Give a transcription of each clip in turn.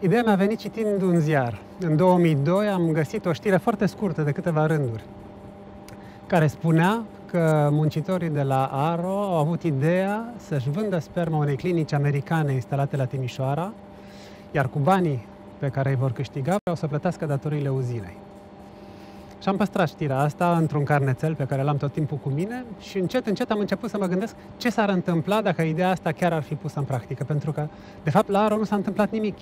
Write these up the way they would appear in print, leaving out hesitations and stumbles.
Ideea mi-a venit citind un ziar. În 2002 am găsit o știre foarte scurtă de câteva rânduri, care spunea că muncitorii de la ARO au avut ideea să-și vândă sperma unei clinici americane instalate la Timișoara, iar cu banii pe care îi vor câștiga o să plătească datoriile uzinei. Și am păstrat știrea asta într-un carnețel pe care l-am tot timpul cu mine și încet, încet am început să mă gândesc ce s-ar întâmpla dacă ideea asta chiar ar fi pusă în practică. Pentru că, de fapt, la ARO nu s-a întâmplat nimic,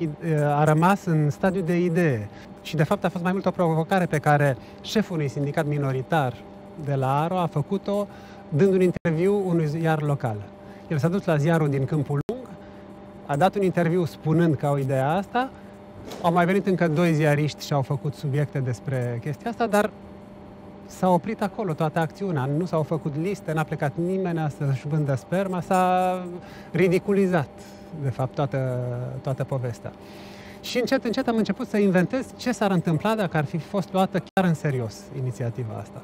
a rămas în stadiu de idee. Și, de fapt, a fost mai mult o provocare pe care șeful unui sindicat minoritar de la ARO a făcut-o dând un interviu unui ziar local. El s-a dus la ziarul din Câmpul Lung, a dat un interviu spunând că au ideea asta. Au mai venit încă 2 ziariști și au făcut subiecte despre chestia asta, dar s-a oprit acolo toată acțiunea. Nu s-au făcut liste, n-a plecat nimeni să-și vândă sperma, s-a ridiculizat, de fapt, toată povestea. Și încet, încet am început să inventez ce s-ar întâmpla dacă ar fi fost luată chiar în serios inițiativa asta.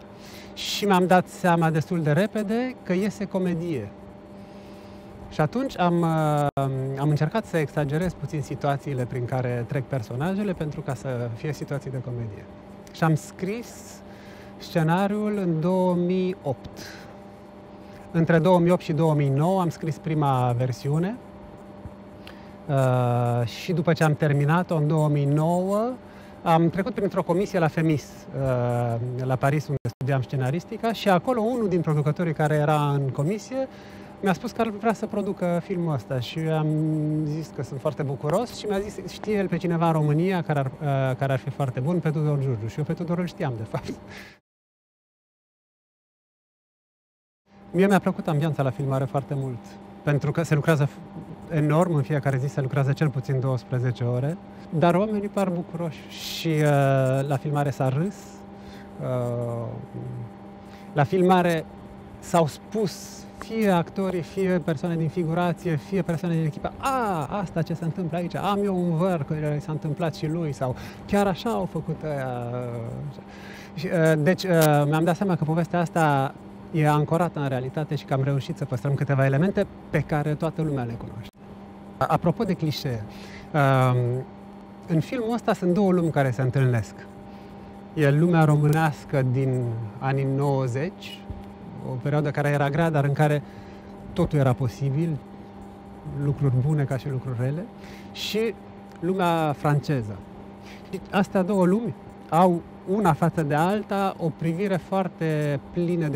Și mi-am dat seama destul de repede că iese comedie. Și atunci am încercat să exagerez puțin situațiile prin care trec personajele pentru ca să fie situații de comedie. Și am scris scenariul în 2008. Între 2008 și 2009 am scris prima versiune și după ce am terminat-o în 2009 am trecut printr-o comisie la FEMIS, la Paris, unde studiam scenaristica, și acolo unul din producătorii care era în comisie mi-a spus că ar vrea să producă filmul ăsta și am zis că sunt foarte bucuros și mi-a zis, știe el pe cineva în România care ar fi foarte bun, pe Tudor Giurgiu. Și eu pe Tudor îl știam, de fapt. Mie mi-a plăcut ambianța la filmare foarte mult, pentru că se lucrează enorm, în fiecare zi se lucrează cel puțin 12 ore, dar oamenii par bucuroși și la filmare s-a râs, la filmare s-au spus fie actorii, fie persoane din figurație, fie persoane din echipă, asta ce se întâmplă aici, am eu un văr care s-a întâmplat și lui, sau chiar așa au făcut aia. Deci mi-am dat seama că povestea asta e ancorată în realitate și că am reușit să păstrăm câteva elemente pe care toată lumea le cunoaște. Apropo de clișee, în filmul ăsta sunt 2 lumi care se întâlnesc. E lumea românească din anii 90, o perioadă care era grea, dar în care totul era posibil, lucruri bune ca și lucruri rele, și lumea franceză. Și astea 2 lumi au, una față de alta, o privire foarte plină de